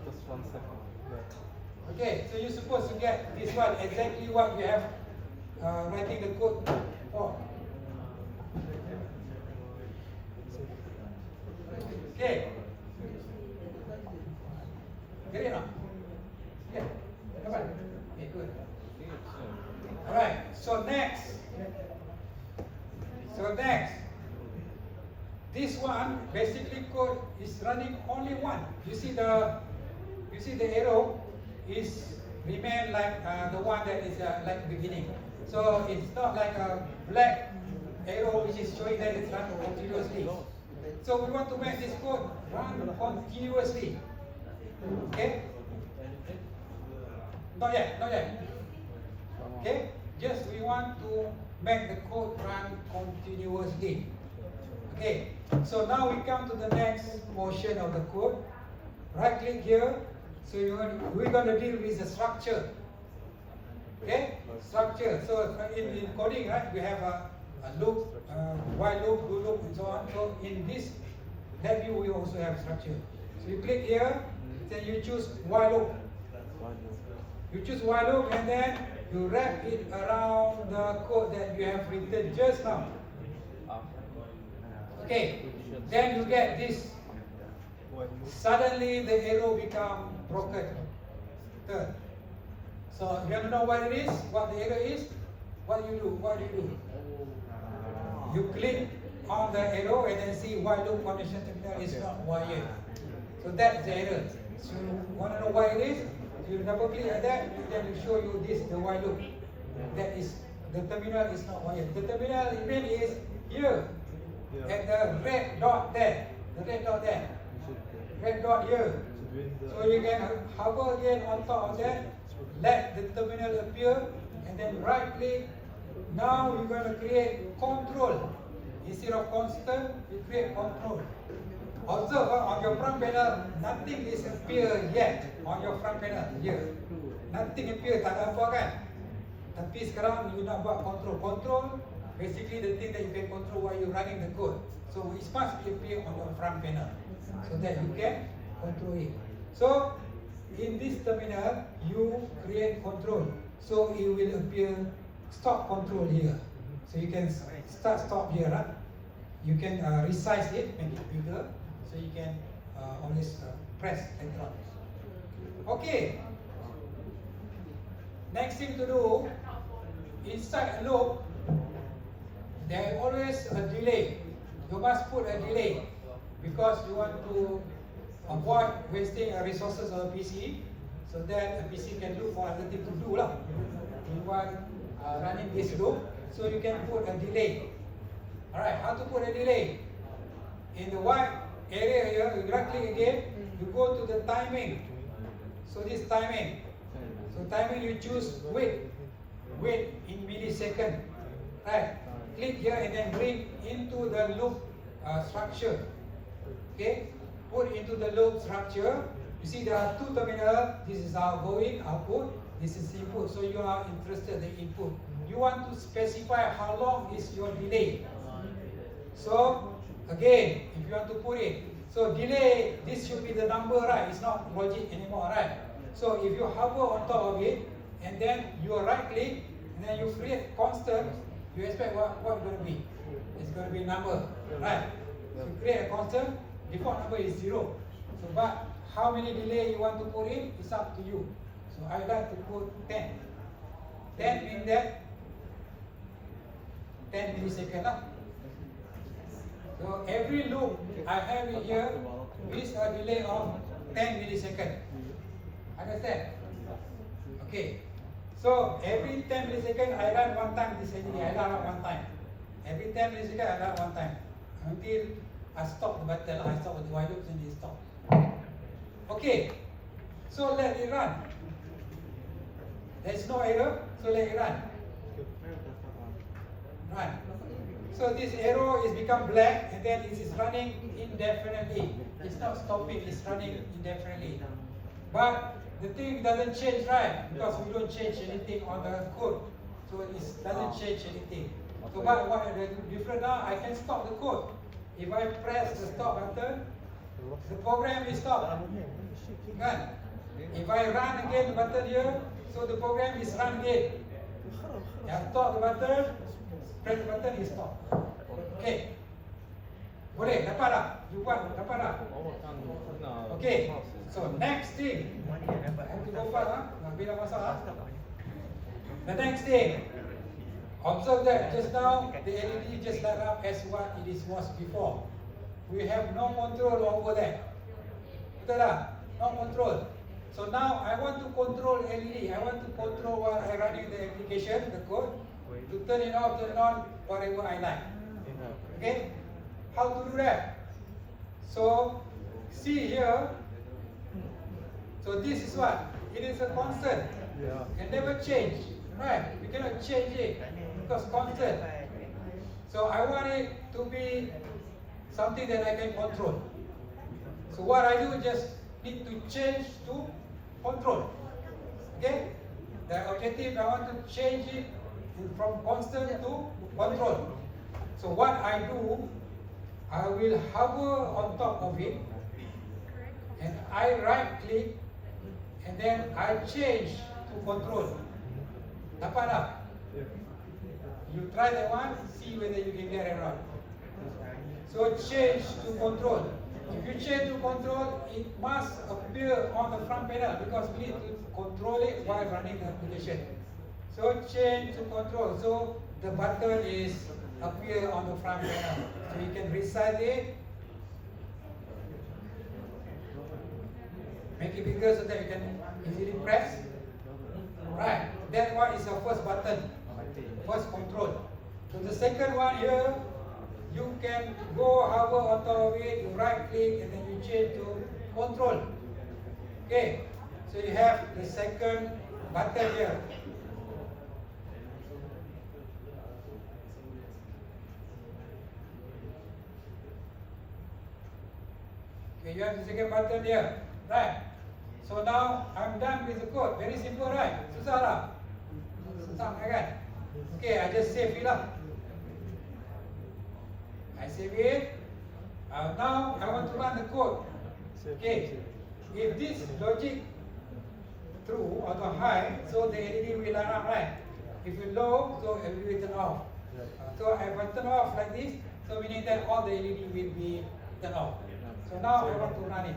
Just 1 second. Yeah. Okay, so you're supposed to get this one exactly what you have writing the code for. Okay. Get it now? Yeah. Come on. Okay, good. Alright, so next. This one basically code is running only one. You see the arrow is remain like the one that is like beginning. So it's not like a black arrow which is showing that it's running continuously. So we want to make this code run continuously. Okay? Not yet. Okay? Just we want to make the code run continuously. Okay, so now we come to the next portion of the code. Right click here. So we're going to deal with the structure. Okay, structure. So in coding, right, we have a loop, while loop, do loop, and so on. So in that view, we also have structure. So you click here, then you choose while loop. You choose while loop, and then you wrap it around the code that you have written just now. Okay, then you get this. Suddenly the arrow become broken. Third. So if you want to know what it is, what the arrow is, what do you do? You click on the arrow and then see while loop condition terminal is not wired. So that's the error. So you want to know what it is? You double click at that, and then it show you this, the while loop. That is, the terminal is not wired. The terminal event is here, at the red dot there. The red dot there. Red dot here. So you can hover again on top of that, let the terminal appear, and then right click. Now you're going to create control. Instead of constant, you create control. Observe on your front panel, nothing is appear yet on your front panel here. Nothing appear, tak ada apa kan? Tapi sekarang you nak buat control. Control, basically the thing that you can control while you running the code. So it must be appear on your front panel, so that you can control it. So in this terminal, you create control. So it will appear stop control here. So you can stop here, right? You can resize it, make it bigger. So you can always press later on. Okay. Next thing to do, inside a loop, there is always a delay. You must put a delay because you want to avoid wasting resources on a PC, so that a PC can look for other things to do lah. You want running this loop, so you can put a delay. Alright, how to put a delay? In the white area here, you right click again, you go to the timing. So this timing. So timing, you choose wait in millisecond. Right, click here and then bring into the loop structure. Okay, put into the loop structure. You see there are two terminals. This is outgoing output. This is input. So you are interested in input. You want to specify how long is your delay. So again, if you want to put it, so delay, this should be the number, right? It's not logic anymore, right? So if you hover on top of it, and then you right click, and then you create constant, you expect what it's going to be? It's going to be number, right? So you create a constant, default number is 0. So but how many delay you want to put in, it's up to you. So I like to put 10. 10 means that 10 milliseconds lah. So every loop I have it here with a delay of 10 milliseconds. Understand? Okay. So every 10 milliseconds I run one time this delay. I run one time. Every 10 milliseconds I run one time until I stop the battle. I stop with the while loops and it stop. Okay. So let it run. There's no error, so let it run. Run. So this arrow is become black and then it is running indefinitely. It's not stopping, it's running indefinitely. But the thing doesn't change, right? Because we don't change anything on the code. So it doesn't change anything. So what the different now, I can stop the code. if I press the stop button, the program is stopped. Kan? If I run again the button here, so the program is run again. Yang stop the button, press the button is stop. Okay. Boleh? Dapat tak? You buat? Dapat tak? Oh, kan nak. Okay. So next thing, have to go fast, nak bilang masa. The next thing, observe that just now the LED just light up as what it was before. We have no control over that. Betul tak? No control. So now I want to control LED. I want to control while I running the application, the code, to turn it off, turn it on, whatever I like. Okay? How to do that? So see here. So this is what? It is a constant. It never change. Right? You cannot change it because constant. So I want it to be something that I can control. So what I do just need to change to control. Okay? The objective, I want to change it from constant to control. So what I do, I will hover on top of it and I right click and then I change to control. Dapat tak? You try that one, see whether you can get it right. So change to control. If you change to control, it must appear on the front panel because we need to control it while running the application. So change to control. So the button is appear on the front panel. So you can resize it. Make it bigger so that you can easily press. Right. That one is the first button. First control. So the second one here, you can go hover on top of it, you right click and then you change to control. Okay. So you have the second button here. Okay, you have the second button here. Right. So now I'm done with the code. Very simple, right? Susah lah. Susah kan? Okay, I just save it lah. I save it. Now I want to run the code. Okay. If this logic true or high, so the LED will light up, right? If it's low, so it will turn off. So if I turn off like this, so meaning that all the LED will be turned off. So now I want to run it.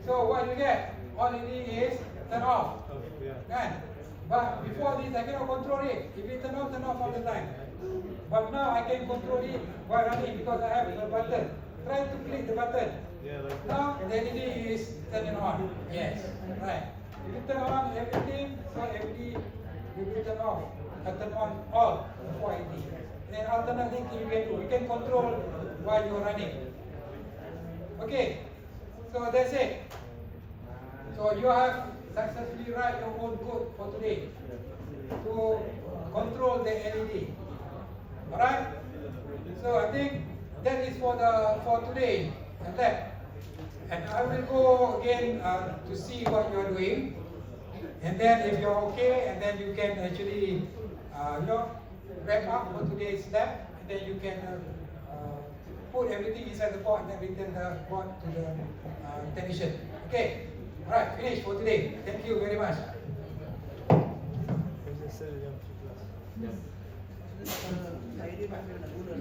So what you get? All LED is turn off. Kan? But before this, I cannot control it. If it turn off all the time. But now I can control it while running because I have the button. Try to click the button. Now the LED is turning on. Yes, right. If you turn on everything, so LED will be turned off. Turn on all before LED. Then alternately you can control while you're running. Okay, so that's it. So you have successfully write your own code for today to control the LED. Alright? So I think that is for today and that. And I will go again to see what you are doing. And then if you're okay, and then you can actually wrap up for today's lab, and then you can put everything inside the board and then return the board to the technician. Okay? Alright, finish for today. Thank you very much. Saya dia panggil nak guna.